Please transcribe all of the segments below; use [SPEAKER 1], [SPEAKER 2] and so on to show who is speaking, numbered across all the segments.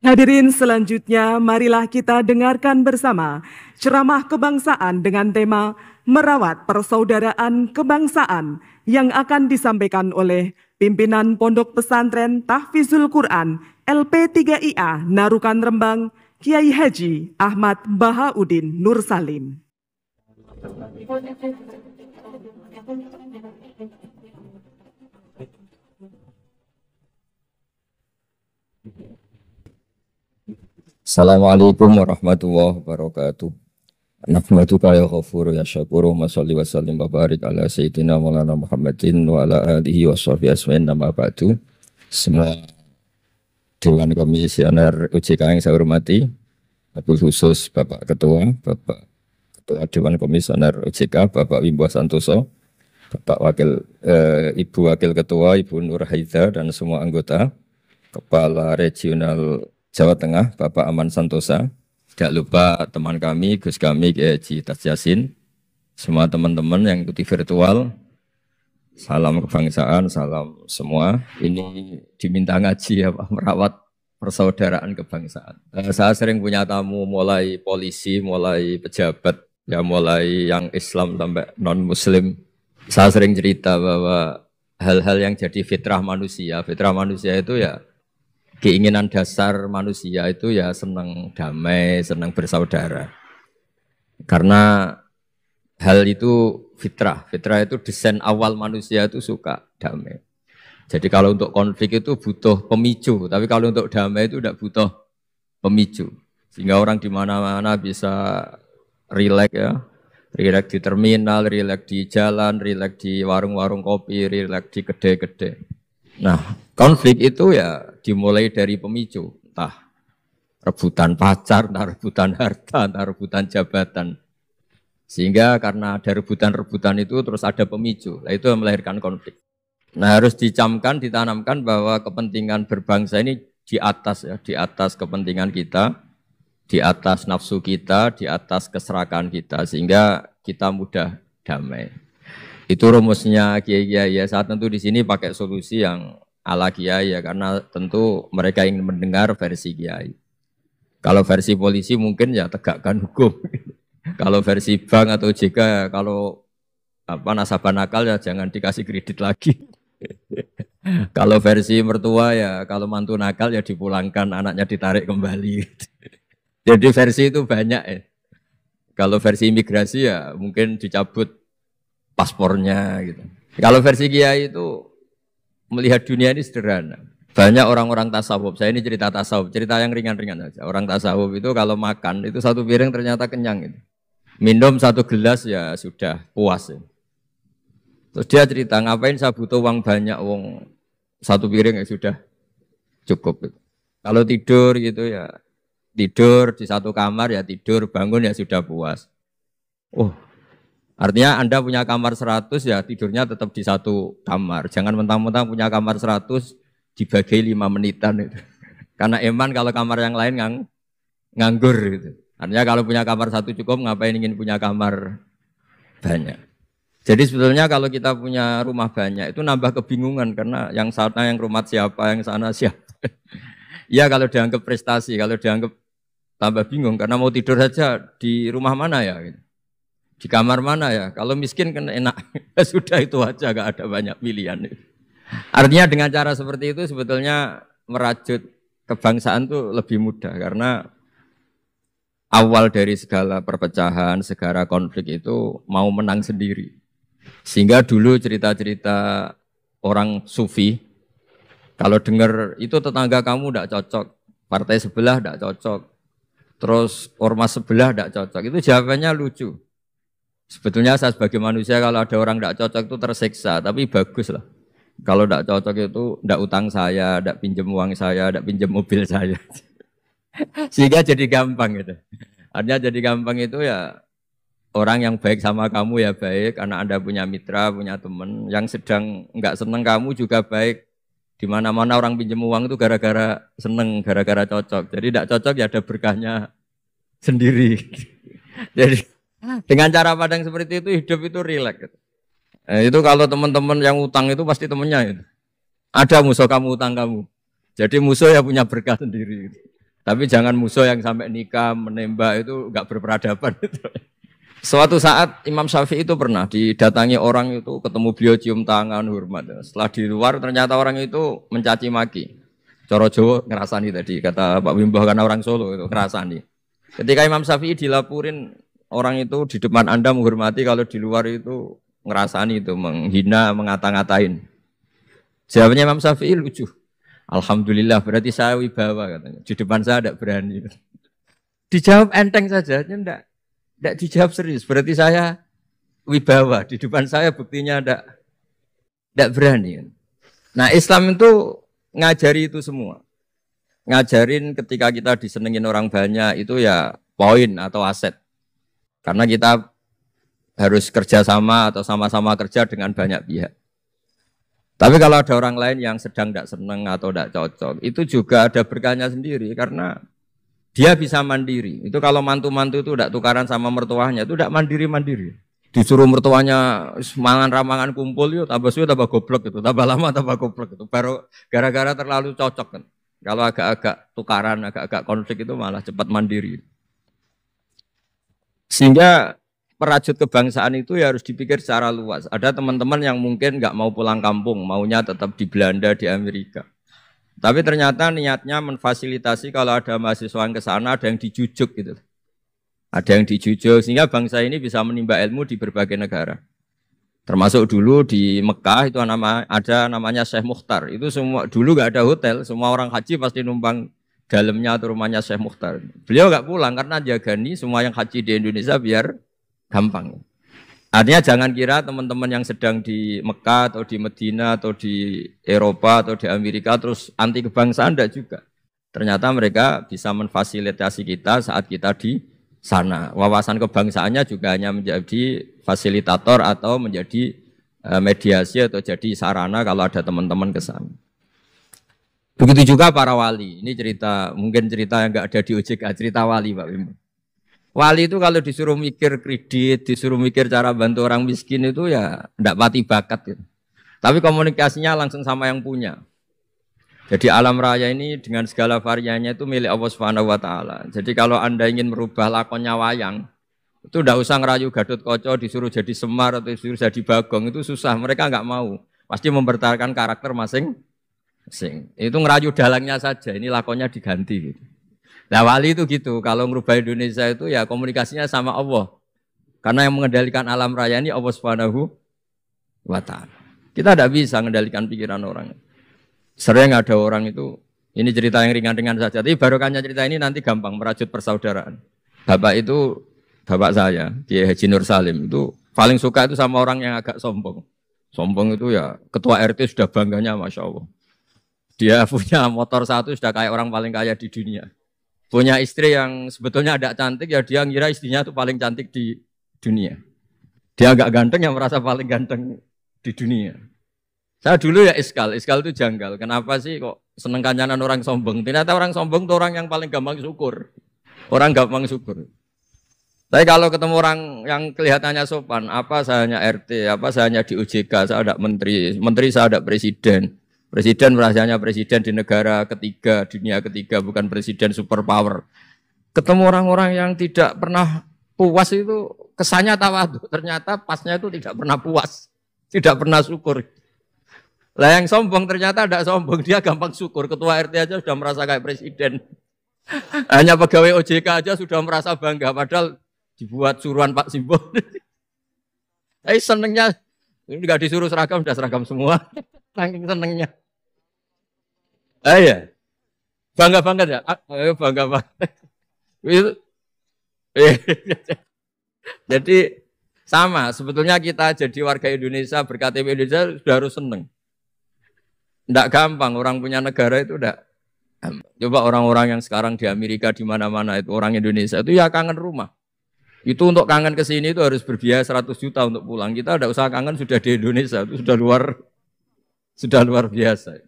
[SPEAKER 1] Hadirin selanjutnya, marilah kita dengarkan bersama ceramah kebangsaan dengan tema Merawat Persaudaraan Kebangsaan yang akan disampaikan oleh pimpinan Pondok Pesantren Tahfizul Quran LP3IA Narukan Rembang, Kiai Haji Ahmad Bahaudin Nur Salim.
[SPEAKER 2] Assalamualaikum warahmatullahi wabarakatuh. Nahmaduka ya ghafuru ya syakuru wa salli wa sallim wa barik ala sayyidina maulana Muhammadin wa ala alihi wa sahbihi asma'in nama ba'du. Semua Dewan Komisioner OJK yang saya hormati, Wabil khusus Bapak Ketua Dewan Komisioner OJK, Bapak Wimbo Santoso, Bapak Ibu Wakil Ketua, Ibu Nur Haida dan semua anggota, Kepala Regional Jawa Tengah, Bapak Aman Santosa, tidak lupa teman kami, Gus kami, Kiai Haji Tas Yasin, semua teman-teman yang ikuti virtual, salam kebangsaan, salam semua. Ini diminta ngaji ya Pak, merawat persaudaraan kebangsaan. Saya sering punya tamu mulai polisi, mulai pejabat, ya mulai yang Islam sampai non-Muslim. Saya sering cerita bahwa hal-hal yang jadi fitrah manusia itu ya keinginan dasar manusia itu ya senang damai, senang bersaudara. Karena hal itu fitrah. Fitrah itu desain awal manusia itu suka damai. Jadi kalau untuk konflik itu butuh pemicu, tapi kalau untuk damai itu tidak butuh pemicu. Sehingga orang di mana-mana bisa rileks ya. Rileks di terminal, rileks di jalan, rileks di warung-warung kopi, rileks di kedai-kedai. Nah, konflik itu ya dimulai dari pemicu, entah rebutan pacar, entah rebutan harta, entah rebutan jabatan. Sehingga karena ada rebutan-rebutan itu terus ada pemicu, nah itu yang melahirkan konflik. Nah harus dicamkan, ditanamkan bahwa kepentingan berbangsa ini di atas ya, di atas kepentingan kita, di atas nafsu kita, di atas keserakahan kita, sehingga kita mudah damai. Itu rumusnya kiai-kiai ya. Saat tentu di sini pakai solusi yang ala kiai ya, karena tentu mereka ingin mendengar versi kiai. Kalau versi polisi mungkin ya tegakkan hukum. Kalau versi bank atau OJK, kalau nasabah nakal ya jangan dikasih kredit lagi. Kalau versi mertua ya, kalau mantu nakal ya dipulangkan, anaknya ditarik kembali. Jadi versi itu banyak ya. Kalau versi imigrasi ya mungkin dicabut paspornya gitu. Kalau versi kiai itu melihat dunia ini sederhana. Banyak orang-orang tasawuf, saya ini cerita tasawuf, cerita yang ringan-ringan saja. Orang tasawuf itu kalau makan itu satu piring ternyata kenyang gitu. Minum satu gelas ya sudah puas ya. Terus dia cerita, ngapain saya butuh uang banyak, uang satu piring ya sudah cukup gitu. Kalau tidur gitu ya tidur di satu kamar ya tidur, bangun ya sudah puas. Oh, artinya Anda punya kamar 100 ya tidurnya tetap di satu kamar. Jangan mentang-mentang punya kamar 100 dibagi 5 menitan itu. Karena eman kalau kamar yang lain nganggur gitu. Artinya kalau punya kamar 1 cukup, ngapain ingin punya kamar banyak. Jadi sebetulnya kalau kita punya rumah banyak itu nambah kebingungan karena yang sana yang rumah siapa, yang sana siapa. Ya kalau dianggap prestasi, kalau dianggap tambah bingung karena mau tidur saja di rumah mana ya gitu. Di kamar mana ya? Kalau miskin kan enak. Sudah itu aja, gak ada banyak pilihan. Artinya dengan cara seperti itu sebetulnya merajut kebangsaan itu lebih mudah. Karena awal dari segala perpecahan, segala konflik itu mau menang sendiri. Sehingga dulu cerita-cerita orang sufi, kalau dengar itu tetangga kamu tidak cocok, partai sebelah tidak cocok, terus ormas sebelah tidak cocok, itu jawabannya lucu. Sebetulnya saya sebagai manusia kalau ada orang tidak cocok itu tersiksa, tapi bagus lah. Kalau tidak cocok itu tidak utang saya, tidak pinjam uang saya, tidak pinjam mobil saya. Sehingga jadi gampang gitu. Artinya jadi gampang itu ya orang yang baik sama kamu ya baik, karena Anda punya mitra, punya teman. Yang sedang enggak senang kamu juga baik. Di mana-mana orang pinjam uang itu gara-gara seneng, gara-gara cocok. Jadi tidak cocok ya ada berkahnya sendiri. Jadi dengan cara pandang seperti itu hidup itu rileks. Itu kalau teman-teman yang utang itu pasti temennya itu. Ada musuh kamu utang kamu. Jadi musuh ya punya berkah sendiri. Tapi jangan musuh yang sampai nikah, menembak itu enggak berperadaban. Suatu saat Imam Syafi'i itu pernah didatangi orang itu, ketemu beliau cium tangan, hormat. Setelah di luar ternyata orang itu mencaci maki. Coro Jawa ngerasani tadi, kata Pak Wimbah karena orang Solo itu ngerasani. Ketika Imam Syafi'i dilaporin orang itu di depan Anda menghormati, kalau di luar itu ngerasani itu, menghina, mengata-ngatain. Jawabnya Imam Syafi'i lucu. Alhamdulillah berarti saya wibawa katanya. Di depan saya tidak berani. Dijawab enteng saja, tidak dijawab serius. Berarti saya wibawa. Di depan saya buktinya tidak berani. Nah Islam itu ngajari itu semua. Ngajarin ketika kita disenengin orang banyak itu ya poin atau aset. Karena kita harus kerja sama atau sama-sama kerja dengan banyak pihak. Tapi kalau ada orang lain yang sedang tidak senang atau tidak cocok, itu juga ada berkahnya sendiri karena dia bisa mandiri. Itu kalau mantu-mantu itu tidak tukaran sama mertuanya, itu tidak mandiri-mandiri. Disuruh mertuanya mangan ramangan kumpul, yuk tambah suwe tambah goblok itu, tambah lama tambah goblok itu. Baru gara-gara terlalu cocok kan. Kalau agak-agak tukaran, agak-agak konflik itu malah cepat mandiri. Sehingga perajut kebangsaan itu ya harus dipikir secara luas. Ada teman-teman yang mungkin nggak mau pulang kampung, maunya tetap di Belanda, di Amerika. Tapi ternyata niatnya memfasilitasi kalau ada mahasiswa yang ke sana, ada yang dijujuk gitu. Ada yang dijujuk, sehingga bangsa ini bisa menimba ilmu di berbagai negara. Termasuk dulu di Mekah itu ada namanya Syekh Mukhtar. Itu semua dulu nggak ada hotel, semua orang haji pasti numpang dalamnya atau rumahnya Syekh Mukhtar. Beliau nggak pulang karena jagani semua yang haji di Indonesia biar gampang. Artinya jangan kira teman-teman yang sedang di Mekah atau di Medina atau di Eropa atau di Amerika terus anti kebangsaan, enggak juga. Ternyata mereka bisa memfasilitasi kita saat kita di sana. Wawasan kebangsaannya juga hanya menjadi fasilitator atau menjadi mediasi atau jadi sarana kalau ada teman-teman ke sana. Begitu juga para wali. Ini cerita, mungkin cerita yang enggak ada di OJK, cerita wali Pak Wim. Wali itu kalau disuruh mikir kredit, disuruh mikir cara bantu orang miskin itu ya enggak pati bakat gitu. Tapi komunikasinya langsung sama yang punya. Jadi alam raya ini dengan segala variannya itu milik Allah Subhanahu wa taala. Jadi kalau Anda ingin merubah lakonnya wayang, itu enggak usah ngerayu Gatot Kaca disuruh jadi Semar atau disuruh jadi Bagong, itu susah, mereka enggak mau. Pasti mempertahankan karakter masing-masing. Itu ngerayu dalangnya saja, ini lakonnya diganti gitu. Nah wali itu gitu, kalau merubah Indonesia itu ya komunikasinya sama Allah. Karena yang mengendalikan alam raya ini Allah Subhanahu wa ta'ala. Kita tidak bisa mengendalikan pikiran orang. Sering ada orang itu, ini cerita yang ringan-ringan saja, tapi barokahnya cerita ini nanti gampang merajut persaudaraan. Bapak itu, bapak saya, Kiai Haji Nur Salim, itu paling suka itu sama orang yang agak sombong. Sombong itu ya, ketua RT sudah bangganya Masya Allah. Dia punya motor satu sudah kayak orang paling kaya di dunia. Punya istri yang sebetulnya ada cantik, ya dia ngira istrinya itu paling cantik di dunia. Dia agak ganteng yang merasa paling ganteng di dunia. Saya dulu ya iskal itu janggal. Kenapa sih kok seneng kancanan orang sombong? Ternyata orang sombong itu orang yang paling gampang syukur. Orang gampang syukur. Tapi kalau ketemu orang yang kelihatannya sopan, apa saya hanya RT, apa saya hanya di OJK, saya ada menteri saya ada presiden. Presiden merasanya presiden di negara ketiga, dunia ketiga, bukan presiden superpower. Ketemu orang-orang yang tidak pernah puas itu kesannya tawadhu, ternyata pasnya itu tidak pernah puas, tidak pernah syukur. Lah yang sombong ternyata tidak sombong, dia gampang syukur. Ketua RT aja sudah merasa kayak presiden. Hanya pegawai OJK aja sudah merasa bangga, padahal dibuat suruhan Pak Simbol. Tapi senengnya, ini nggak disuruh seragam, sudah seragam semua. Saking senengnya. Iya. Bangga banget ya. Ayo bangga banget. Jadi sama, sebetulnya kita jadi warga Indonesia, berKTP Indonesia sudah harus seneng. Tidak gampang orang punya negara itu tidak. Coba orang-orang yang sekarang di Amerika di mana-mana itu orang Indonesia itu ya kangen rumah. Itu untuk kangen ke sini itu harus berbiaya 100 juta untuk pulang. Kita tidak usah kangen, sudah di Indonesia itu sudah luar biasa.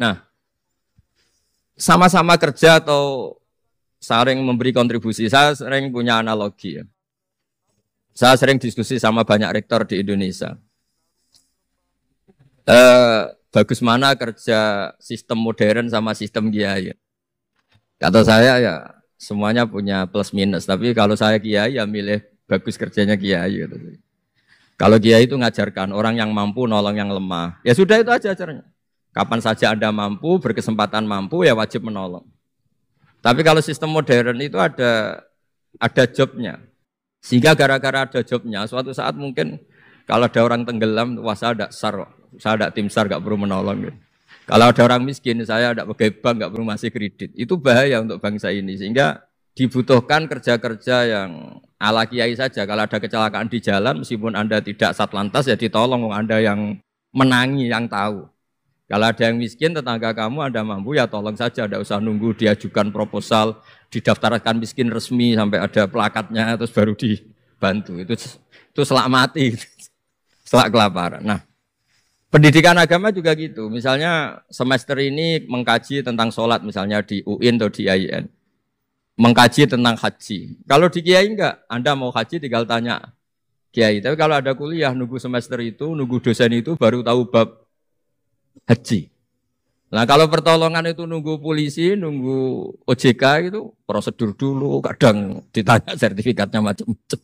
[SPEAKER 2] Nah, sama-sama kerja atau saling memberi kontribusi. Saya sering punya analogi ya. Saya sering diskusi sama banyak rektor di Indonesia. Bagus mana kerja sistem modern sama sistem kiai. Kata saya ya semuanya punya plus minus. Tapi kalau saya kiai ya milih bagus kerjanya kiai gitu. Kalau kiai itu ngajarkan orang yang mampu nolong yang lemah. Ya sudah itu aja ajaranya. Kapan saja Anda mampu, berkesempatan mampu ya wajib menolong. Tapi kalau sistem modern itu ada jobnya. Sehingga gara-gara ada jobnya, suatu saat mungkin kalau ada orang tenggelam, wah saya ada SAR, saya ada tim SAR, gak perlu menolong. Gitu. Kalau ada orang miskin, saya ada pegawai bank, gak perlu ngasih kredit. Itu bahaya untuk bangsa ini. Sehingga dibutuhkan kerja-kerja yang ala kiai saja. Kalau ada kecelakaan di jalan, meskipun Anda tidak satlantas, ya ditolong Anda yang menangi, yang tahu. Kalau ada yang miskin, tetangga kamu Anda mampu, ya tolong saja. Tidak usah nunggu diajukan proposal, didaftarkan miskin resmi, sampai ada plakatnya, terus baru dibantu. Itu selak mati, selak kelaparan. Nah, pendidikan agama juga gitu. Misalnya semester ini mengkaji tentang sholat, misalnya di UIN atau di IAIN. Mengkaji tentang haji. Kalau di kiai enggak, Anda mau haji tinggal tanya kiai. Tapi kalau ada kuliah, nunggu semester itu, nunggu dosen itu, baru tahu bab haji. Nah kalau pertolongan itu nunggu polisi, nunggu OJK itu prosedur dulu, kadang ditanya sertifikatnya macam-macam.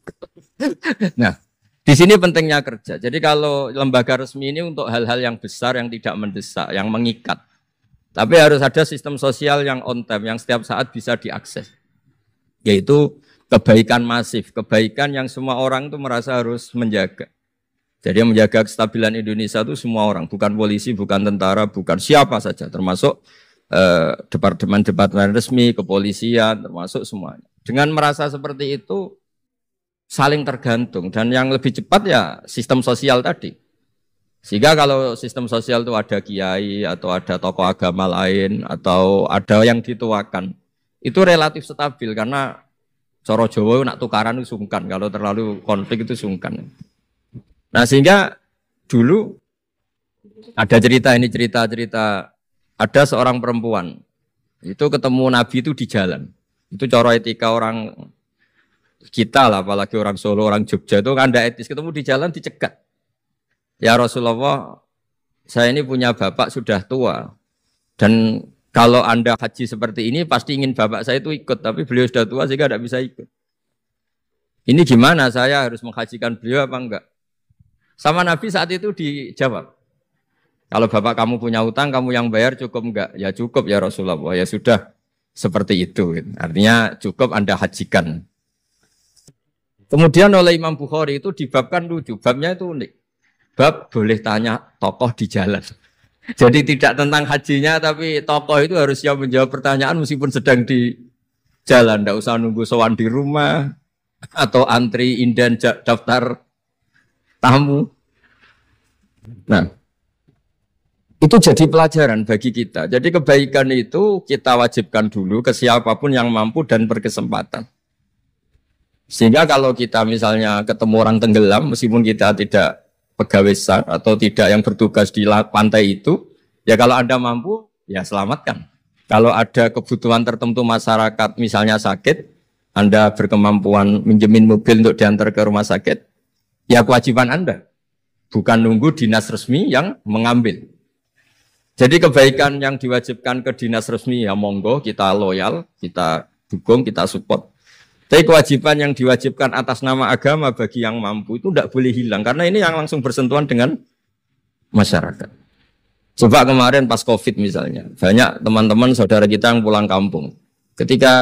[SPEAKER 2] Nah di sini pentingnya kerja. Jadi kalau lembaga resmi ini untuk hal-hal yang besar, yang tidak mendesak, yang mengikat. Tapi harus ada sistem sosial yang on time, yang setiap saat bisa diakses. Yaitu kebaikan masif, kebaikan yang semua orang itu merasa harus menjaga. Jadi yang menjaga kestabilan Indonesia itu semua orang, bukan polisi, bukan tentara, bukan siapa saja, termasuk departemen-departemen resmi, kepolisian, termasuk semuanya. Dengan merasa seperti itu, saling tergantung. Dan yang lebih cepat ya sistem sosial tadi. Sehingga kalau sistem sosial itu ada kiai, atau ada tokoh agama lain, atau ada yang dituakan, itu relatif stabil, karena coro Jawa nak tukaran itu sungkan, kalau terlalu konflik itu sungkan. Nah sehingga dulu ada cerita ada seorang perempuan itu ketemu Nabi itu di jalan. Itu cara etika orang kita lah, apalagi orang Solo, orang Jogja itu kan ada etis, ketemu di jalan dicegat. Ya Rasulullah, saya ini punya bapak sudah tua dan kalau Anda haji seperti ini pasti ingin bapak saya itu ikut, tapi beliau sudah tua sehingga tidak bisa ikut. Ini gimana, saya harus menghajikan beliau apa enggak? Sama Nabi saat itu dijawab, kalau bapak kamu punya utang, kamu yang bayar cukup enggak? Ya cukup ya Rasulullah, ya sudah seperti itu. Artinya cukup Anda hajikan. Kemudian oleh Imam Bukhari itu dibabkan lucu, babnya itu unik. Bab boleh tanya tokoh di jalan. Jadi tidak tentang hajinya, tapi tokoh itu harus siap menjawab pertanyaan meskipun sedang di jalan. Tidak usah nunggu sowan di rumah atau antri inden daftar tamu. Nah, itu jadi pelajaran bagi kita. Jadi kebaikan itu kita wajibkan dulu ke siapapun yang mampu dan berkesempatan. Sehingga kalau kita misalnya ketemu orang tenggelam, meskipun kita tidak pegawai SAR atau tidak yang bertugas di pantai itu, ya kalau Anda mampu, ya selamatkan. Kalau ada kebutuhan tertentu masyarakat, misalnya sakit, Anda berkemampuan minjemin mobil untuk diantar ke rumah sakit, ya kewajiban Anda, bukan nunggu dinas resmi yang mengambil. Jadi kebaikan yang diwajibkan ke dinas resmi, ya monggo, kita loyal, kita dukung, kita support. Tapi kewajiban yang diwajibkan atas nama agama bagi yang mampu itu tidak boleh hilang, karena ini yang langsung bersentuhan dengan masyarakat. Coba kemarin pas COVID misalnya, banyak teman-teman saudara kita yang pulang kampung. Ketika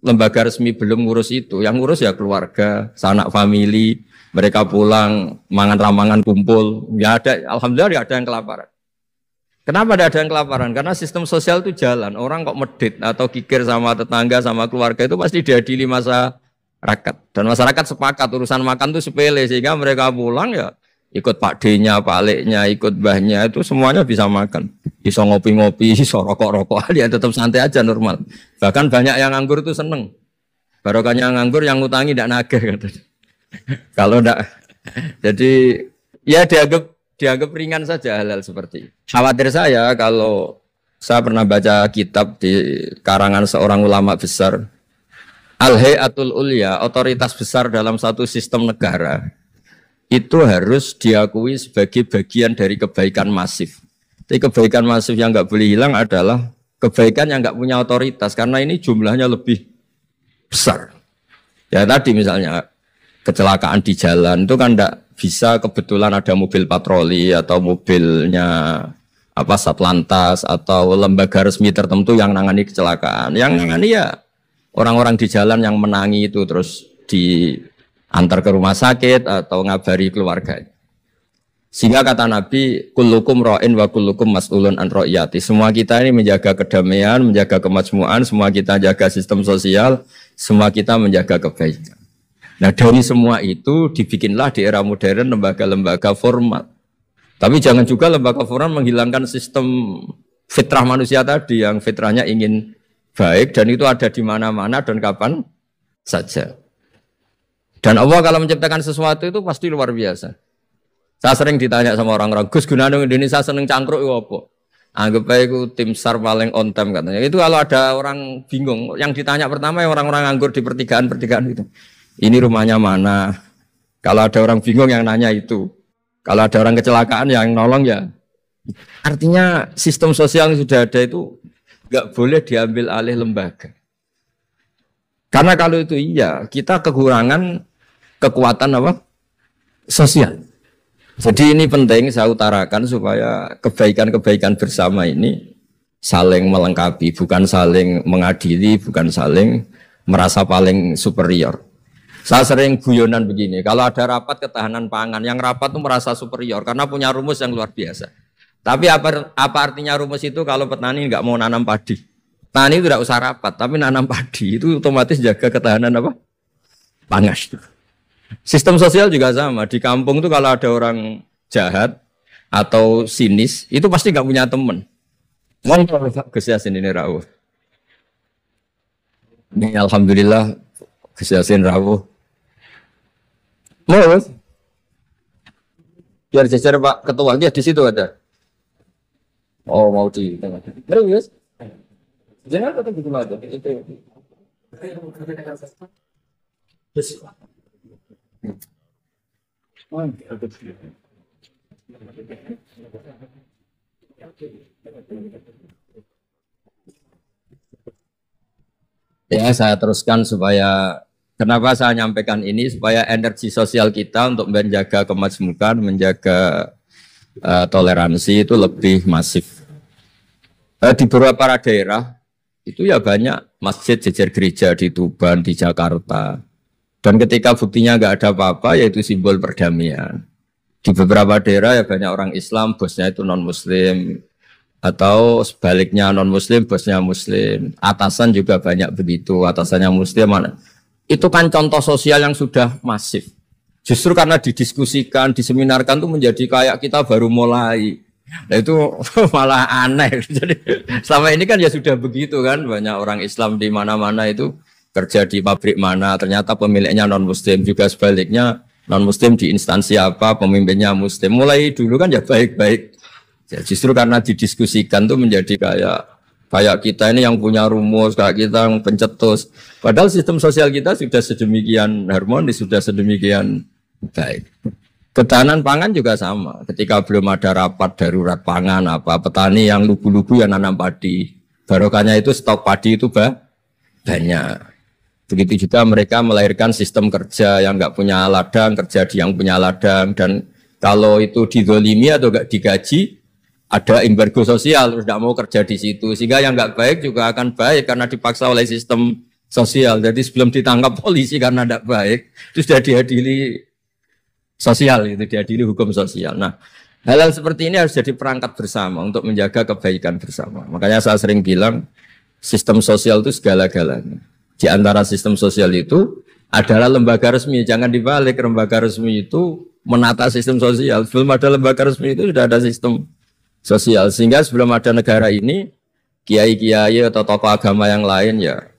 [SPEAKER 2] lembaga resmi belum ngurus itu, yang ngurus ya keluarga, sanak famili, mereka pulang, mangan ramangan kumpul, ya ada, alhamdulillah ada yang kelaparan. Kenapa ada yang kelaparan? Karena sistem sosial itu jalan, orang kok medit atau kikir sama tetangga, sama keluarga itu pasti diadili masyarakat. Dan masyarakat sepakat urusan makan itu sepele, sehingga mereka pulang ya ikut Pak D-nya, Pak Lek-nya, ikut Mbahnya, itu semuanya bisa makan. Bisa ngopi-ngopi, bisa rokok-rokok, ya tetap santai aja normal. Bahkan banyak yang nganggur itu seneng. Barokahnya nganggur yang ngutangi tidak nagih. Kalau tidak, jadi ya dianggap ringan saja hal-hal seperti itu. Khawatir saya kalau saya pernah baca kitab di karangan seorang ulama besar, Al-Hayatul Ulya, otoritas besar dalam satu sistem negara, itu harus diakui sebagai bagian dari kebaikan masif. Tapi kebaikan masif yang nggak boleh hilang adalah kebaikan yang nggak punya otoritas karena ini jumlahnya lebih besar. Ya tadi misalnya kecelakaan di jalan itu kan enggak bisa kebetulan ada mobil patroli atau mobilnya Satlantas atau lembaga resmi tertentu yang nangani kecelakaan. Yang nangani ya orang-orang di jalan yang menangi itu terus diantar ke rumah sakit atau ngabari keluarga. Sehingga kata Nabi, kullukum ra'in wa kullukum mas'ulun an ra'iyati. Semua kita ini menjaga kedamaian, menjaga kemakmuran, semua kita jaga sistem sosial, semua kita menjaga kebaikan. Nah dari semua itu dibikinlah di era modern lembaga-lembaga formal. Tapi jangan juga lembaga formal menghilangkan sistem fitrah manusia tadi yang fitrahnya ingin baik dan itu ada di mana-mana dan kapan saja. Dan Allah kalau menciptakan sesuatu itu pasti luar biasa. Saya sering ditanya sama orang-orang, Gus gunane Indonesia seneng cangkruk itu apa? Anggap aja itu tim SAR paling on time katanya. Itu kalau ada orang bingung, yang ditanya pertama yang orang-orang nganggur di pertigaan itu. Ini rumahnya mana? Kalau ada orang bingung yang nanya itu. Kalau ada orang kecelakaan yang nolong ya. Artinya sistem sosial yang sudah ada itu nggak boleh diambil alih lembaga. Karena kalau itu iya, kita kekurangan kekuatan sosial. Jadi ini penting saya utarakan supaya kebaikan-kebaikan bersama ini saling melengkapi, bukan saling mengadili, bukan saling merasa paling superior. Saya sering guyonan begini, kalau ada rapat ketahanan pangan, yang rapat itu merasa superior karena punya rumus yang luar biasa. Tapi apa artinya rumus itu kalau petani nggak mau nanam padi? Petani itu tidak usah rapat, tapi nanam padi itu otomatis jaga ketahanan pangan. Sistem sosial juga sama. Di kampung itu kalau ada orang jahat atau sinis, itu pasti nggak punya teman. Gus Yasin ini rawuh. Ini alhamdulillah Gus Yasin rawuh. Mau biar jajar Pak Ketua dia di situ ada. Oh mau di tengah. Terus jangan tetap di mana itu. Ya saya teruskan supaya kenapa saya nyampaikan ini supaya energi sosial kita untuk menjaga kemajmukan, menjaga toleransi itu lebih masif. Di beberapa daerah itu ya banyak masjid jejer gereja di Tuban, di Jakarta. Dan ketika buktinya nggak ada apa-apa, yaitu simbol perdamaian. Di beberapa daerah ya banyak orang Islam, bosnya itu non-Muslim. Atau sebaliknya non-Muslim, bosnya Muslim. Atasan juga banyak begitu, atasannya Muslim. Itu kan contoh sosial yang sudah masif. Justru karena didiskusikan, diseminarkan itu menjadi kayak kita baru mulai. Nah itu malah aneh. Jadi selama ini kan ya sudah begitu kan, banyak orang Islam di mana-mana itu kerja di pabrik mana, ternyata pemiliknya non-Muslim, juga sebaliknya non-Muslim di instansi apa, pemimpinnya Muslim. Mulai dulu kan ya baik-baik. Ya, justru karena didiskusikan tuh menjadi kayak kita ini yang punya rumus, kayak kita yang pencetus. Padahal sistem sosial kita sudah sedemikian harmonis, sudah sedemikian baik. Ketahanan pangan juga sama. Ketika belum ada rapat darurat pangan, petani yang lugu-lugu yang nanam padi. Barokahnya itu stok padi itu banyak. Begitu juga mereka melahirkan sistem kerja yang nggak punya ladang, kerja di yang punya ladang. Dan kalau itu dizolimi atau nggak digaji, ada embargo sosial, terus nggak mau kerja di situ. Sehingga yang nggak baik juga akan baik karena dipaksa oleh sistem sosial. Jadi sebelum ditangkap polisi karena nggak baik, itu sudah diadili sosial, itu diadili hukum sosial. Nah, hal-hal seperti ini harus jadi perangkat bersama untuk menjaga kebaikan bersama. Makanya saya sering bilang, sistem sosial itu segala-galanya. Di antara sistem sosial itu adalah lembaga resmi. Jangan dibalik, lembaga resmi itu menata sistem sosial. Sebelum ada lembaga resmi itu sudah ada sistem sosial. Sehingga sebelum ada negara ini, kiai-kiai atau tokoh agama yang lain ya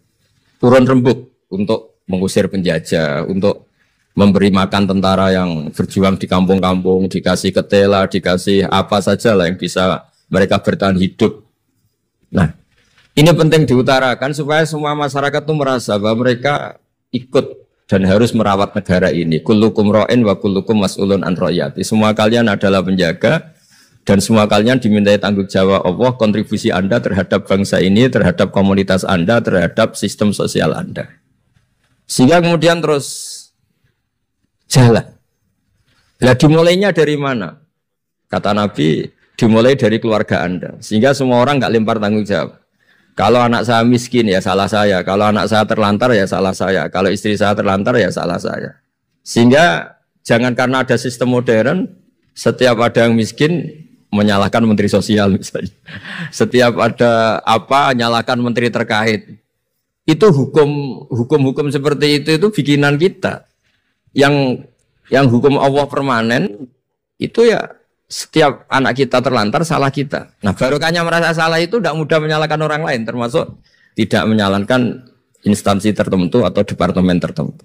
[SPEAKER 2] turun rembuk untuk mengusir penjajah, untuk memberi makan tentara yang berjuang di kampung-kampung, dikasih ketela, dikasih apa saja lah yang bisa mereka bertahan hidup. Nah, ini penting diutarakan supaya semua masyarakat itu merasa bahwa mereka ikut dan harus merawat negara ini. Kullukum ra'in wa kullukum mas'ulun an ra'iyati. Semua kalian adalah penjaga Dan semua kalian dimintai tanggung jawab Allah, kontribusi Anda terhadap bangsa ini, terhadap komunitas Anda, terhadap sistem sosial Anda. Sehingga kemudian terus jalan. Nah, dimulainya dari mana? Kata Nabi, dimulai dari keluarga Anda. Sehingga semua orang nggak lempar tanggung jawab. Kalau anak saya miskin ya salah saya. Kalau anak saya terlantar ya salah saya. Kalau istri saya terlantar ya salah saya. Sehingga jangan karena ada sistem modern, setiap ada yang miskin, menyalahkan menteri sosial misalnya. Setiap ada apa, nyalahkan menteri terkait. Itu hukum seperti itu bikinan kita. Yang hukum Allah permanen, itu ya setiap anak kita terlantar salah kita. Nah, barokahnya merasa salah itu tidak mudah menyalahkan orang lain, termasuk tidak menyalahkan instansi tertentu atau departemen tertentu.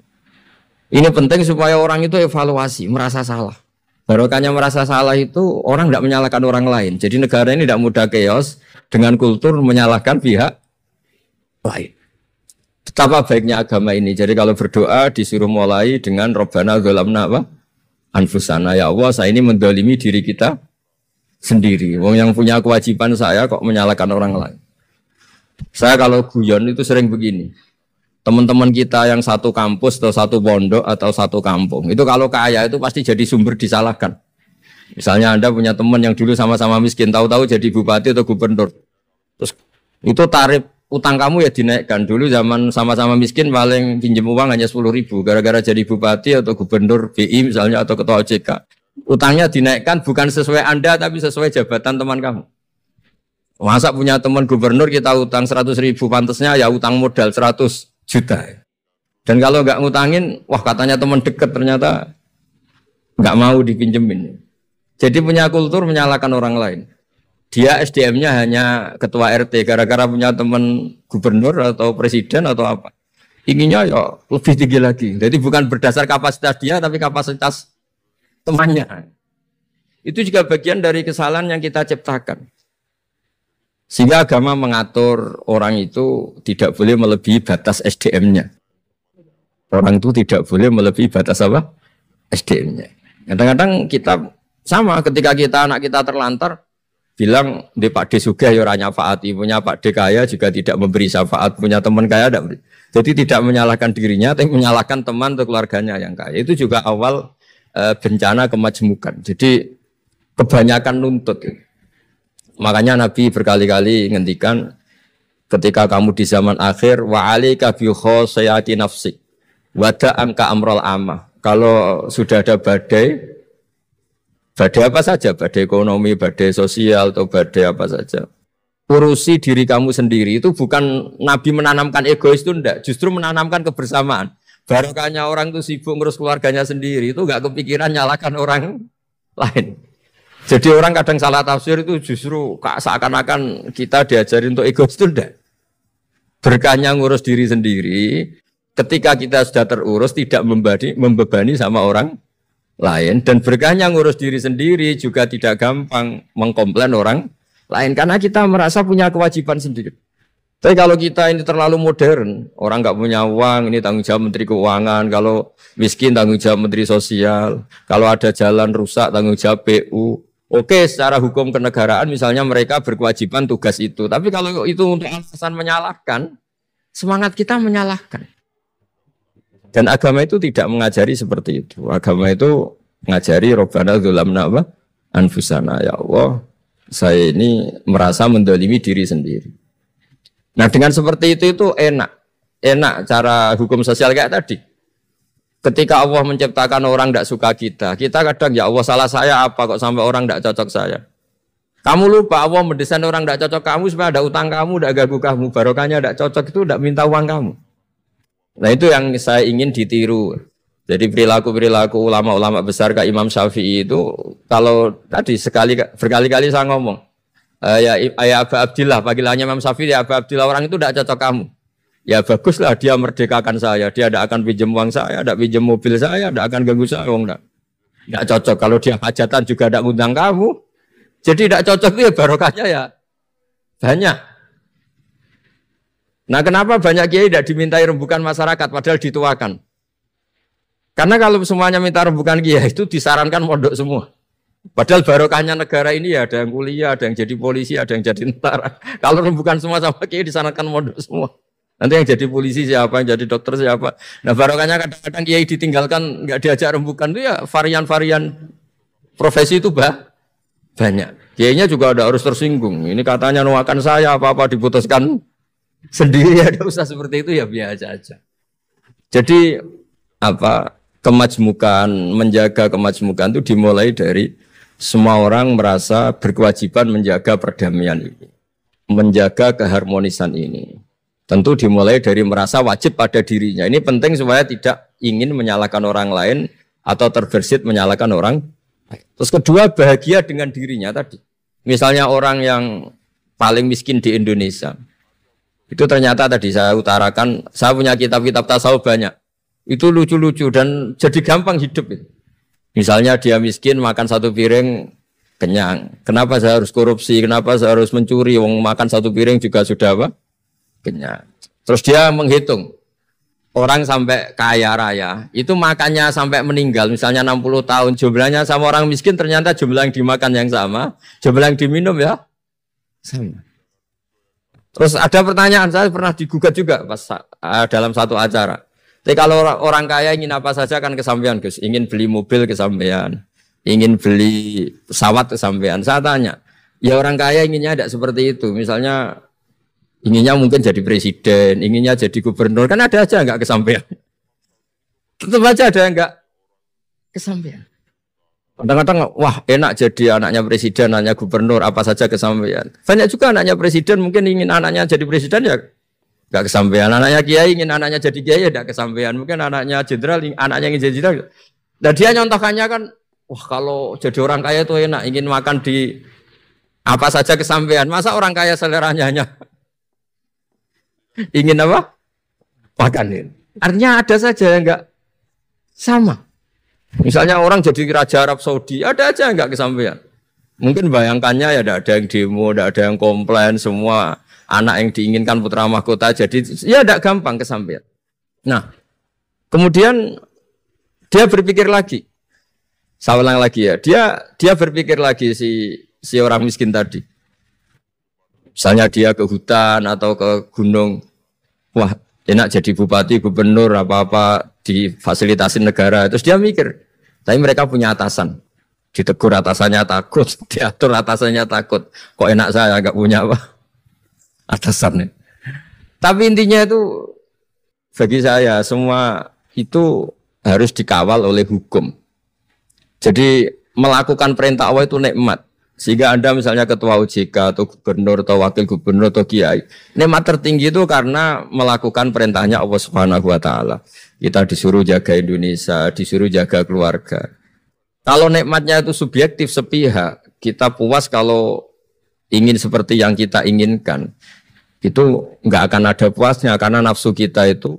[SPEAKER 2] Ini penting supaya orang itu evaluasi, merasa salah. Barokahnya merasa salah itu orang tidak menyalahkan orang lain. Jadi negara ini tidak mudah chaos dengan kultur menyalahkan pihak lain. Betapa baiknya agama ini. Jadi kalau berdoa disuruh mulai dengan Rabbana dzalamna anfusana, ya Allah saya ini mendolimi diri kita sendiri. Wong yang punya kewajiban saya kok menyalahkan orang lain. Saya kalau guyon itu sering begini. Teman-teman kita yang satu kampus atau satu pondok atau satu kampung, itu kalau kaya itu pasti jadi sumber disalahkan. Misalnya Anda punya teman yang dulu sama-sama miskin, tahu-tahu jadi bupati atau gubernur. Terus itu tarif utang kamu ya dinaikkan. Dulu zaman sama-sama miskin paling pinjam uang hanya 10.000. Gara-gara jadi bupati atau gubernur BI misalnya atau ketua OJK, utangnya dinaikkan bukan sesuai Anda tapi sesuai jabatan teman kamu. Masa punya teman gubernur kita utang 100.000, pantasnya ya utang modal 100 juta. Dan kalau nggak ngutangin, wah katanya teman dekat ternyata nggak mau dipinjemin. Jadi punya kultur menyalahkan orang lain. Dia SDM-nya hanya ketua RT gara-gara punya teman gubernur atau presiden atau apa. Inginnya ya lebih tinggi lagi. Jadi bukan berdasar kapasitas dia tapi kapasitas temannya. Itu juga bagian dari kesalahan yang kita ciptakan. Sehingga agama mengatur orang itu tidak boleh melebihi batas SDM-nya. Orang itu tidak boleh melebihi batas apa? SDM-nya. Kadang-kadang kita sama ketika anak kita terlantar, bilang di Pak D sugih ya ora nyafaati, punya Pak D kaya juga tidak memberi syafaat, punya teman kaya tidak beri. Jadi tidak menyalahkan dirinya, tapi menyalahkan teman atau keluarganya yang kaya. Itu juga awal bencana kemajmukan. Jadi kebanyakan nuntut. Makanya Nabi berkali-kali ngendikan ketika kamu di zaman akhir wa alika bi khosayati nafsik wada angka amrol amah. Kalau sudah ada badai apa saja, badai ekonomi, badai sosial atau badai apa saja, urusi diri kamu sendiri. Itu bukan Nabi menanamkan egois itu enggak, justru menanamkan kebersamaan. Barokahnya orang itu sibuk ngurus keluarganya sendiri, itu enggak kepikiran nyalakan orang lain. Jadi orang kadang salah tafsir itu justru seakan-akan kita diajarin untuk egois itu enggak. Berkahnya ngurus diri sendiri, ketika kita sudah terurus tidak membebani sama orang lain. Dan berkahnya ngurus diri sendiri juga tidak gampang mengkomplain orang lain. Karena kita merasa punya kewajiban sendiri. Tapi kalau kita ini terlalu modern, orang nggak punya uang, ini tanggung jawab Menteri Keuangan. Kalau miskin tanggung jawab Menteri Sosial. Kalau ada jalan rusak tanggung jawab PU. Oke, secara hukum kenegaraan misalnya mereka berkewajiban tugas itu. Tapi kalau itu untuk alasan menyalahkan, semangat kita menyalahkan. Dan agama itu tidak mengajari seperti itu. Agama itu mengajari Rabbana dzalamna anfusana, ya Allah, saya ini merasa mendolimi diri sendiri. Nah dengan seperti itu enak cara hukum sosial kayak tadi. Ketika Allah menciptakan orang tidak suka kita kadang ya Allah salah saya apa kok sampai orang tidak cocok saya. Kamu lupa Allah mendesain orang tidak cocok kamu supaya ada utang kamu, tidak ganggu kamu. Barokahnya tidak cocok itu tidak minta uang kamu. Nah itu yang saya ingin ditiru. Jadi perilaku ulama-ulama besar kayak Imam Syafi'i itu kalau tadi berkali-kali saya ngomong ya Aba Abdillah, panggilannya Imam Syafi'i ya Aba Abdillah, orang itu tidak cocok kamu. Ya baguslah dia merdekakan saya, dia tidak akan pinjam uang saya, tidak pinjam mobil saya, tidak akan ganggu saya, tidak cocok. Kalau dia hajatan juga tidak ngundang kamu, jadi tidak cocok itu ya barokahnya ya banyak. Nah kenapa banyak kiai tidak dimintai rembukan masyarakat padahal dituakan? Karena kalau semuanya minta rembukan kiai itu disarankan mondok semua. Padahal barokahnya negara ini ya ada yang kuliah, ada yang jadi polisi, ada yang jadi tentara. Kalau rembukan semua sama kiai disanakan mondok semua. Nanti yang jadi polisi siapa, yang jadi dokter siapa. Nah barokahnya kadang-kadang kiai ditinggalkan, nggak diajak rembukan itu ya varian-varian profesi itu banyak. Kiainya juga ada harus tersinggung. Ini katanya nuakan saya apa-apa diputuskan sendiri, ada usah seperti itu ya biasa aja. Jadi kemajmukan, menjaga kemajmukan itu dimulai dari semua orang merasa berkewajiban menjaga perdamaian ini, menjaga keharmonisan ini. Tentu dimulai dari merasa wajib pada dirinya. Ini penting supaya tidak ingin menyalahkan orang lain atau terbersit menyalahkan orang. Terus kedua, bahagia dengan dirinya tadi. Misalnya orang yang paling miskin di Indonesia. Itu ternyata tadi saya utarakan, saya punya kitab-kitab tasawuf banyak. Itu lucu-lucu dan jadi gampang hidup itu. Misalnya dia miskin makan satu piring kenyang. Kenapa saya harus korupsi? Kenapa saya harus mencuri? Wong makan satu piring juga sudah kenyang. Terus dia menghitung. Orang sampai kaya raya, itu makannya sampai meninggal, misalnya 60 tahun, jumlahnya sama orang miskin, ternyata jumlah yang dimakan yang sama, jumlah yang diminum ya sama. Terus ada pertanyaan, saya pernah digugat juga pas dalam satu acara. Tapi kalau orang kaya ingin apa saja kan kesampaian, Gus. Ingin beli mobil kesampaian, ingin beli pesawat kesampaian. Saya tanya, ya orang kaya inginnya tidak seperti itu. Misalnya inginnya mungkin jadi presiden, inginnya jadi gubernur, kan ada aja enggak kesampaian. Tetap aja ada enggak kesampaian. Kadang-kadang, wah enak jadi anaknya presiden, anaknya gubernur, apa saja kesampaian. Banyak juga anaknya presiden mungkin ingin anaknya jadi presiden ya enggak kesampaian. Anaknya kiai ingin anaknya jadi kiai ya enggak kesampaian. Mungkin anaknya jenderal, anaknya ingin jadi jenderal. Dan dia nyontohkannya kan, wah kalau jadi orang kaya itu enak, ingin makan di apa saja kesampaian. Masa orang kaya seleranya hanya ingin apa? Makanin. Artinya ada saja yang enggak sama. Misalnya orang jadi Raja Arab Saudi, ada aja enggak kesampaian. Mungkin bayangkannya ya ada yang demo, ada yang komplain, semua anak yang diinginkan putra mahkota jadi ya enggak gampang kesampaian. Nah, kemudian dia berpikir lagi. Saya ulang lagi ya. Dia berpikir lagi si orang miskin tadi. Misalnya dia ke hutan atau ke gunung, wah enak jadi bupati, gubernur, apa-apa difasilitasi negara. Terus dia mikir, tapi mereka punya atasan. Ditegur atasannya takut, diatur atasannya takut. Kok enak saya nggak punya apa? Atasan nih. Tapi intinya itu, bagi saya semua itu harus dikawal oleh hukum. Jadi melakukan perintah Allah itu nikmat. Sehingga Anda misalnya ketua OJK atau gubernur atau wakil gubernur atau kiai, nikmat tertinggi itu karena melakukan perintahnya Allah Subhanahu wa taala. Kita disuruh jaga Indonesia, disuruh jaga keluarga. Kalau nikmatnya itu subjektif sepihak, kita puas kalau ingin seperti yang kita inginkan. Itu enggak akan ada puasnya karena nafsu kita itu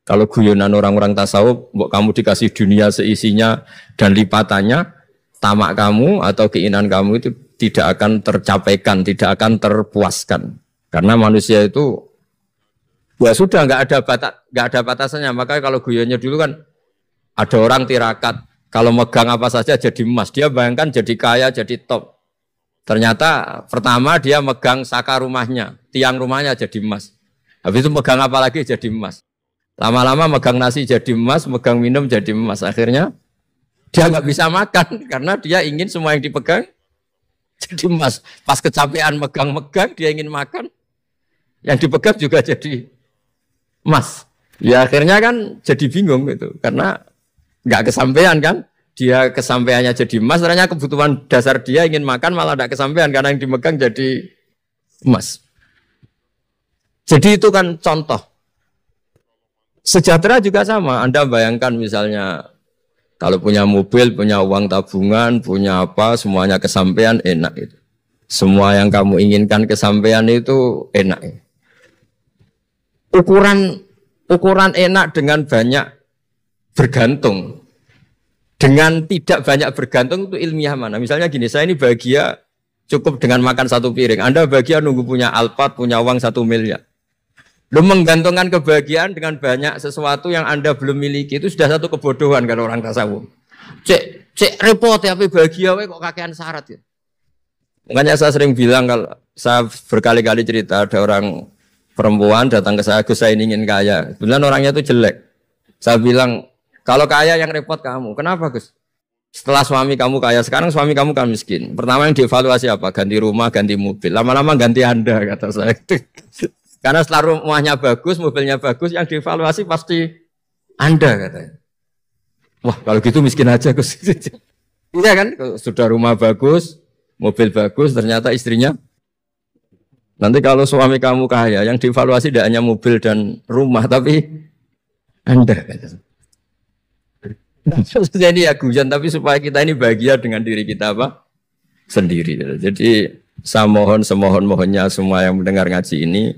[SPEAKER 2] kalau guyonan orang-orang tasawuf, kamu dikasih dunia seisinya dan lipatannya, tamak kamu atau keinginan kamu itu tidak akan tercapaikan, tidak akan terpuaskan. Karena manusia itu ya sudah nggak ada batasannya. Makanya kalau guyonnya dulu kan ada orang tirakat, kalau megang apa saja jadi emas. Dia bayangkan jadi kaya, jadi top. Ternyata pertama dia megang saka rumahnya, tiang rumahnya jadi emas. Habis itu megang apa lagi jadi emas. Lama-lama megang nasi jadi emas, megang minum jadi emas. Akhirnya dia nggak bisa makan karena dia ingin semua yang dipegang jadi emas. Pas kecapean megang-megang dia ingin makan, yang dipegang juga jadi emas. Ya akhirnya kan jadi bingung gitu karena nggak kesampaian kan. Dia kesampaiannya jadi emas, ternyata kebutuhan dasar dia ingin makan malah nggak kesampaian karena yang dipegang jadi emas. Jadi itu kan contoh. Sejahtera juga sama. Anda bayangkan misalnya kalau punya mobil, punya uang tabungan, punya apa, semuanya kesampaian, enak itu. Semua yang kamu inginkan kesampaian itu enak. Ukuran enak dengan banyak bergantung. Dengan tidak banyak bergantung itu ilmiah mana? Misalnya gini, saya ini bahagia cukup dengan makan satu piring. Anda bahagia nunggu punya Alphard, punya uang 1 miliar. Lu menggantungkan kebahagiaan dengan banyak sesuatu yang Anda belum miliki itu sudah satu kebodohan kalau orang tasawuf. Cek repot ya, tapi bahagia wae kok kakean syarat ya. Makanya saya sering bilang, kalau saya berkali-kali cerita ada orang perempuan datang ke saya, Gus saya ingin kaya. Kebetulan orangnya itu jelek. Saya bilang, kalau kaya yang repot kamu. Kenapa Gus? Setelah suami kamu kaya, sekarang suami kamu kan miskin. Pertama yang dievaluasi apa? Ganti rumah, ganti mobil. Lama-lama ganti Anda, kata saya. Karena setelah rumahnya bagus, mobilnya bagus, yang dievaluasi pasti Anda, katanya. Wah, kalau gitu miskin aja Gus. Iya kan? Sudah rumah bagus, mobil bagus, ternyata istrinya. Nanti kalau suami kamu kaya, yang dievaluasi tidak hanya mobil dan rumah, tapi Anda. Maksudnya ini ya guyon, tapi supaya kita ini bahagia dengan diri kita apa? Sendiri. Jadi saya mohon semohon-mohonnya semua yang mendengar ngaji ini,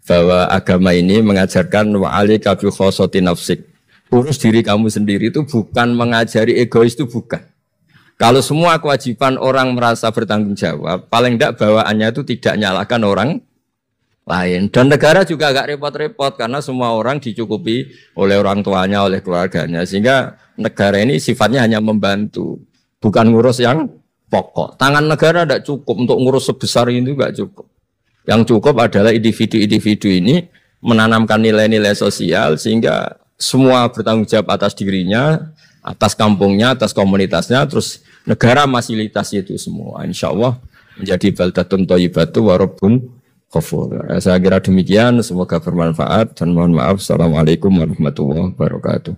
[SPEAKER 2] bahwa agama ini mengajarkan wa'alika bi khossati nafsik. Urus diri kamu sendiri itu bukan mengajari egois, itu bukan. Kalau semua kewajiban orang merasa bertanggung jawab, paling tidak bawaannya itu tidak nyalahkan orang lain. Dan negara juga agak repot-repot karena semua orang dicukupi oleh orang tuanya, oleh keluarganya. Sehingga negara ini sifatnya hanya membantu, bukan ngurus yang pokok. Tangan negara tidak cukup untuk ngurus sebesar ini, juga cukup. Yang cukup adalah individu-individu ini menanamkan nilai-nilai sosial sehingga semua bertanggung jawab atas dirinya, atas kampungnya, atas komunitasnya, terus negara fasilitasi itu semua. Insya Allah menjadi baldatun thayyibatu wa rabbun ghafur. Saya kira demikian, semoga bermanfaat dan mohon maaf. Assalamualaikum warahmatullahi wabarakatuh.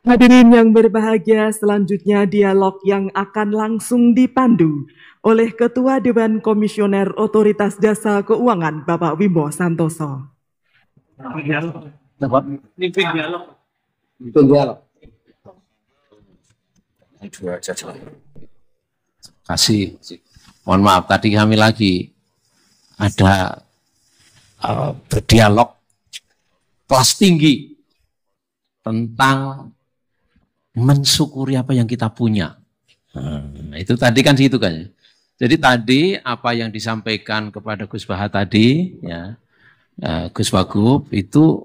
[SPEAKER 1] Hadirin yang berbahagia, selanjutnya dialog yang akan langsung dipandu oleh Ketua Dewan Komisioner Otoritas Jasa Keuangan, Bapak Wimbo Santoso.
[SPEAKER 3] Kasih. Mohon maaf, tadi kami lagi ada berdialog kelas tinggi tentang mensyukuri apa yang kita punya. Nah, itu tadi kan situ kan. Jadi tadi apa yang disampaikan kepada Gus Baha tadi, ya, Gus Wagub itu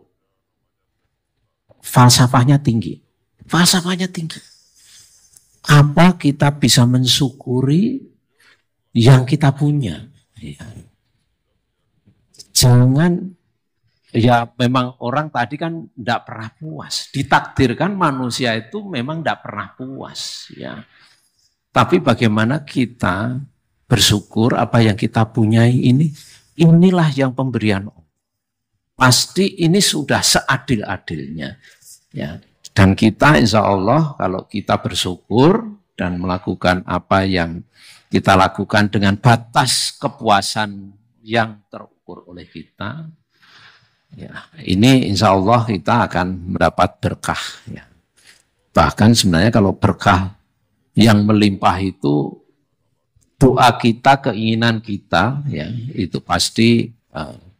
[SPEAKER 3] falsafahnya tinggi. Falsafahnya tinggi. Apa kita bisa mensyukuri yang kita punya? Ya. Jangan, ya memang orang tadi kan tidak pernah puas. Ditakdirkan manusia itu memang tidak pernah puas. Ya. Tapi bagaimana kita bersyukur apa yang kita punyai ini, inilah yang pemberian Allah. Pasti ini sudah seadil-adilnya. Ya. Dan kita insya Allah kalau kita bersyukur dan melakukan apa yang kita lakukan dengan batas kepuasan yang terukur oleh kita, ya, ini insya Allah kita akan mendapat berkah. Ya. Bahkan sebenarnya kalau berkah yang melimpah itu doa kita, keinginan kita, ya itu pasti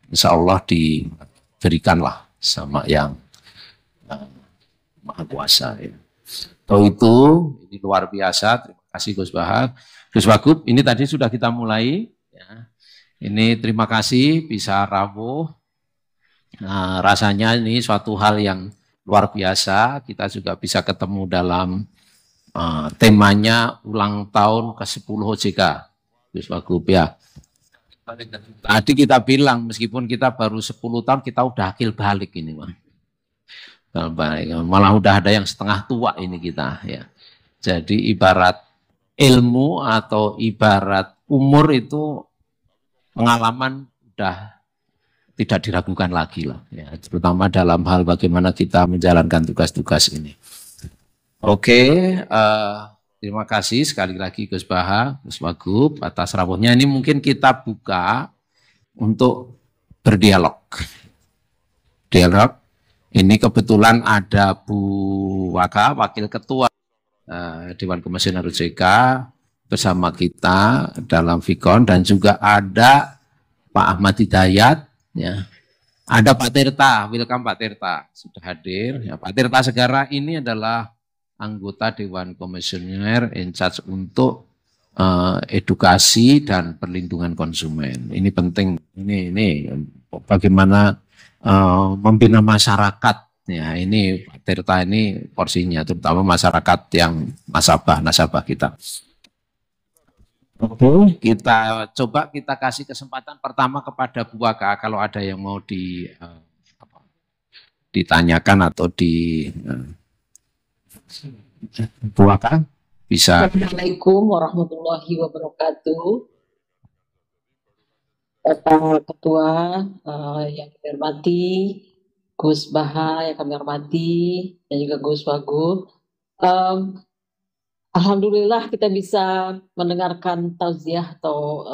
[SPEAKER 3] insya Allah diberikanlah sama yang Maha Kuasa. Ya. Itu ini luar biasa. Terima kasih Gus Bahar, Gus Wagub. Ini tadi sudah kita mulai. Ya. Ini terima kasih bisa rawuh. Nah, rasanya ini suatu hal yang luar biasa. Kita juga bisa ketemu dalam temanya ulang tahun ke-10 OJK. Gus Wagub ya. Tadi kita bilang meskipun kita baru 10 tahun kita udah akil balik ini, Bang. Malah udah ada yang setengah tua ini kita ya. Jadi ibarat ilmu atau ibarat umur itu pengalaman udah tidak diragukan lagi lah ya, terutama dalam hal bagaimana kita menjalankan tugas-tugas ini. Oke, terima kasih sekali lagi Gus Baha, Gus Wagub atas rawuhnya. Ini mungkin kita buka untuk berdialog. Dialog. Ini kebetulan ada Bu Waka, Wakil Ketua Dewan Komisioner OJK bersama kita dalam Vikon, dan juga ada Pak Ahmad Hidayat, ya. Ada Pak Tirta, welcome Pak Tirta sudah hadir. Ya, Pak Tirta Segara ini adalah anggota Dewan Komisioner in charge untuk edukasi dan perlindungan konsumen. Ini penting. Ini bagaimana membina masyarakat Ya, ini Pak Tirta ini porsinya, terutama masyarakat yang nasabah kita. Oke, kita coba kita kasih kesempatan pertama kepada Bu Waka kalau ada yang mau ditanyakan atau Bu Waka bisa.
[SPEAKER 4] Assalamualaikum warahmatullahi wabarakatuh. Bapak Ketua yang kami hormati, Gus Baha yang kami hormati, dan juga Gus Wagub. Alhamdulillah kita bisa mendengarkan tausiah atau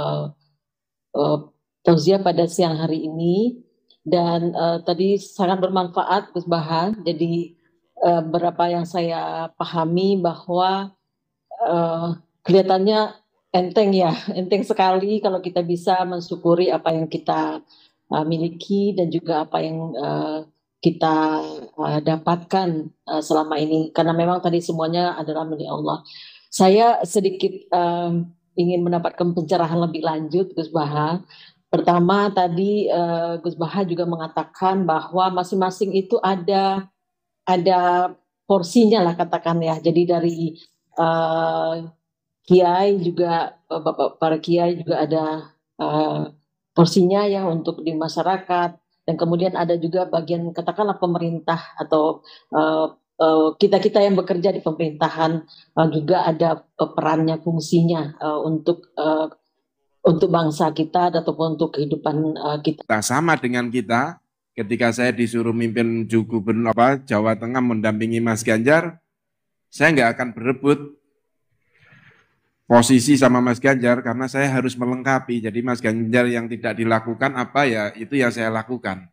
[SPEAKER 4] tausiah pada siang hari ini, dan tadi sangat bermanfaat Gus Baha. Jadi berapa yang saya pahami bahwa kelihatannya enteng ya, enteng sekali kalau kita bisa mensyukuri apa yang kita miliki dan juga apa yang kita dapatkan selama ini, karena memang tadi semuanya adalah milik Allah. Saya sedikit ingin mendapatkan pencerahan lebih lanjut, Gus Baha. Pertama tadi Gus Baha juga mengatakan bahwa masing-masing itu ada porsinya lah katakan ya. Jadi dari kiai juga, bapak para kiai juga ada porsinya ya untuk di masyarakat. Dan kemudian ada juga bagian katakanlah pemerintah atau kita-kita yang bekerja di pemerintahan juga ada perannya, fungsinya untuk bangsa kita ataupun untuk kehidupan kita.
[SPEAKER 5] Sama dengan kita, ketika saya disuruh mimpin Gubernur Jawa Tengah mendampingi Mas Ganjar, saya nggak akan berebut posisi sama Mas Ganjar karena saya harus melengkapi. Jadi Mas Ganjar yang tidak dilakukan apa ya itu yang saya lakukan.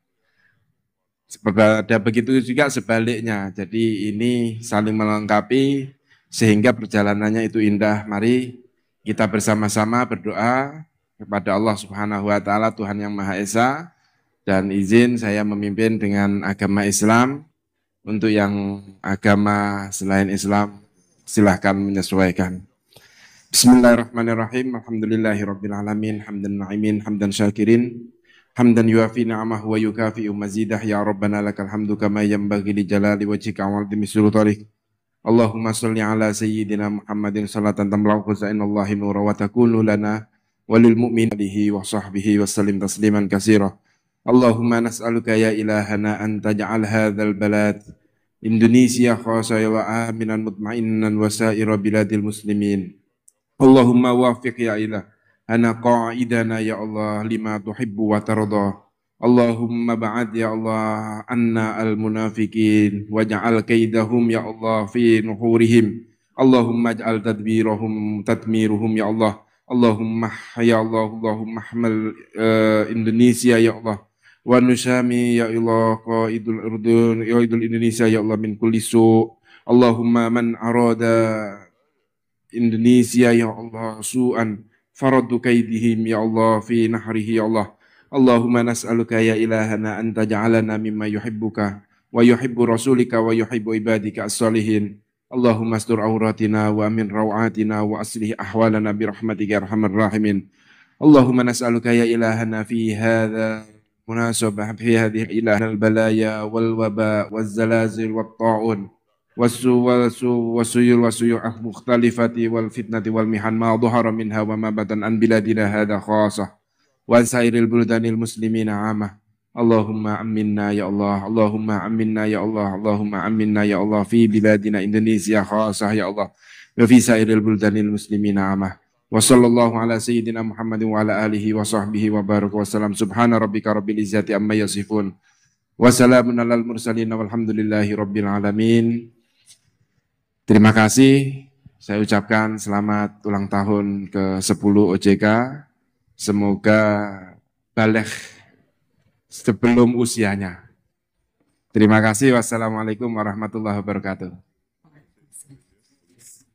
[SPEAKER 5] Ada begitu juga sebaliknya. Jadi ini saling melengkapi sehingga perjalanannya itu indah. Mari kita bersama-sama berdoa kepada Allah Subhanahu wa taala, Tuhan yang Maha Esa, dan izin saya memimpin dengan agama Islam. Untuk yang agama selain Islam silahkan menyesuaikan. Bismillahirrahmanirrahim. Alhamdulillahirabbil alamin, hamdan na'imin, hamdan syakirin, hamdan yuafi ni'amahu wa yukafi'u mazidah. Ya Rabbana lakal hamdu kama yanbaghi li jalali wajhika wa 'azimi sultanik. Allahumma shalli ala sayyidina Muhammadin salatan tamla'u khaza'inallahi nura wa takunu lana walil mu'minihi wa sahbihi wa sallim tasliman katsira. Allahumma nas'aluka ya ilahana an taj'al hadzal balad Indonesia khasaya wa aminan mutma'innan wa sa'ira biladil muslimin. Allahumma wafiq ya ilah ana qa'idana ya Allah lima tuhibbu wa tarda. Allahumma ba'ad ya Allah anna al-munafiqin waj'al kaidahum ya Allah fi nuhurihim. Allahumma ij'al tadbirahum tadmiruhum ya Allah. Allahumma ya Allah, Allahumma ahmal Indonesia ya Allah wa nusami ya Allah qaidul urdun ya Indonesia ya Allah min kulli su'. Allahumma man arada Indonesia ya Allah su'an faradu kaidihim ya Allah fi nahrihi ya Allah. Allahumma nas'aluka ya ilahana an taj'alana mimma yuhibbuka wa yuhibbu rasulika wa yuhibbu ibadika as-salihin. Allahumma astur auratina wa amin rawatina wa aslih ahwalana birahmatika ya arhamar rahimin. Allahumma nas'aluka ya ilahana fi hadha munasabah fi hadhihi ilahana al-balaya wal waba wal zalazil wat ta'un wasuyul mukhtalifati wal fitnati wal mihan ma dhahara minha wa ma batan an biladina hadha khasah wa sairil buldanil muslimina amah. Allahumma aminna ya Allah, Allahumma aminna ya Allah, Allahumma aminna ya Allah fi biladina Indonesia khasah ya Allah wa fi sairil buldanil muslimina amah. Wa sallallahu ala sayyidina Muhammadin wa ala alihi wa sahbihi wa baraka wa salam. Subhana rabbika rabbil izzati amma yasifun wa salamun alal mursalin walhamdulillahi rabbil alamin. Terima kasih, saya ucapkan selamat ulang tahun ke-10 OJK. Semoga balik sebelum usianya. Terima kasih, wassalamualaikum warahmatullahi wabarakatuh.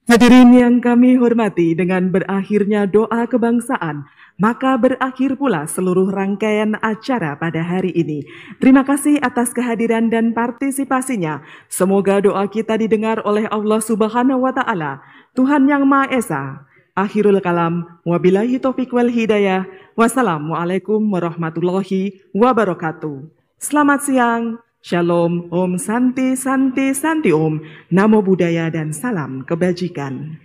[SPEAKER 1] Hadirin yang kami hormati, dengan berakhirnya doa kebangsaan, maka berakhir pula seluruh rangkaian acara pada hari ini. Terima kasih atas kehadiran dan partisipasinya. Semoga doa kita didengar oleh Allah Subhanahu wa Ta'ala, Tuhan yang Maha Esa. Akhirul kalam, wabillahi taufiq wal hidayah. Wassalamualaikum warahmatullahi wabarakatuh. Selamat siang. Shalom, Om Santi Santi Santi Om, Namo Buddhaya dan salam kebajikan.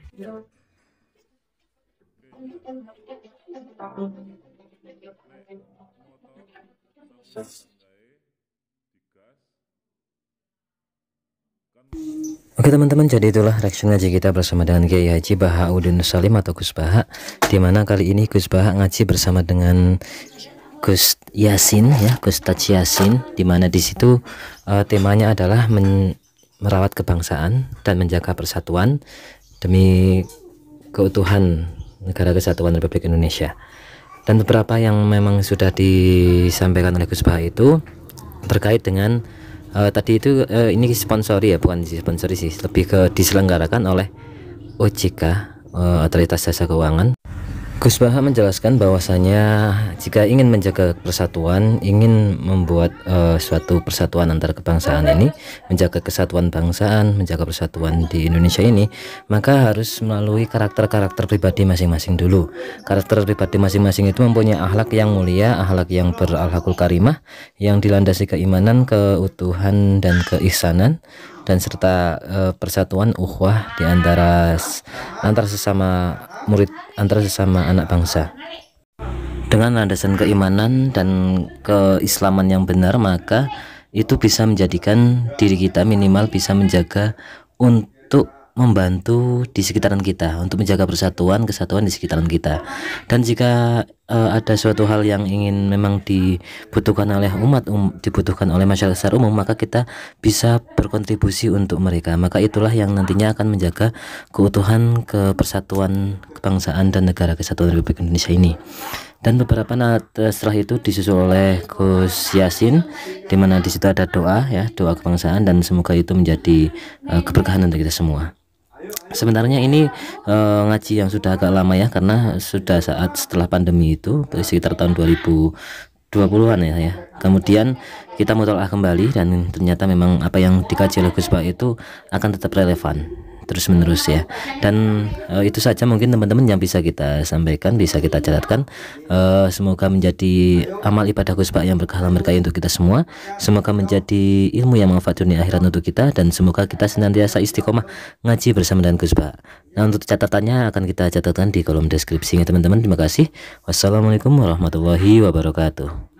[SPEAKER 6] Oke teman-teman, jadi itulah reaction ngaji kita bersama dengan Kiai Haji Bahauddin Salim atau Gus Baha, dimana kali ini Gus Baha ngaji bersama dengan Gus Yasin ya, Gus Taj Yasin, dimana di situ temanya adalah merawat kebangsaan dan menjaga persatuan demi keutuhan negara kesatuan Republik Indonesia. Dan beberapa yang memang sudah disampaikan oleh Gus Baha itu terkait dengan tadi itu ini sponsori ya, bukan sponsori sih, lebih ke diselenggarakan oleh OJK, Otoritas Jasa Keuangan. Gus Baha menjelaskan bahwasanya jika ingin menjaga persatuan, ingin membuat suatu persatuan antar kebangsaan ini, menjaga kesatuan bangsaan, menjaga persatuan di Indonesia ini, maka harus melalui karakter-karakter pribadi masing-masing dulu. Karakter pribadi masing-masing itu mempunyai akhlak yang mulia, akhlak yang berakhlakul karimah, yang dilandasi keimanan, keutuhan dan keihsanan, dan serta persatuan ukhuwah di antara sesama murid, antara sesama anak bangsa. Dengan landasan keimanan dan keislaman yang benar, maka itu bisa menjadikan diri kita minimal bisa menjaga untuk membantu di sekitaran kita, untuk menjaga persatuan, kesatuan di sekitaran kita. Dan jika ada suatu hal yang ingin memang dibutuhkan oleh umat, dibutuhkan oleh masyarakat secara umum, maka kita bisa berkontribusi untuk mereka. Maka itulah yang nantinya akan menjaga keutuhan, kepersatuan, kebangsaan dan negara kesatuan Republik Indonesia ini. Dan beberapa setelah itu disusul oleh Gus Yasin, dimana di situ ada doa ya, doa kebangsaan, dan semoga itu menjadi keberkahan untuk kita semua. Sebenarnya ini ngaji yang sudah agak lama ya, karena sudah saat setelah pandemi itu sekitar tahun 2020-an ya. Kemudian kita mutolaah kembali dan ternyata memang apa yang dikaji oleh Gus Baha itu akan tetap relevan terus menerus ya. Dan itu saja mungkin teman-teman yang bisa kita sampaikan, bisa kita catatkan. Semoga menjadi amal ibadah Gus Baha yang berkah berkah untuk kita semua. Semoga menjadi ilmu yang manfaat dunia akhirat untuk kita, dan semoga kita senantiasa istiqomah ngaji bersama dengan Gus Baha. Nah, untuk catatannya akan kita catatkan di kolom deskripsi ya teman-teman. Terima kasih. Wassalamualaikum warahmatullahi wabarakatuh.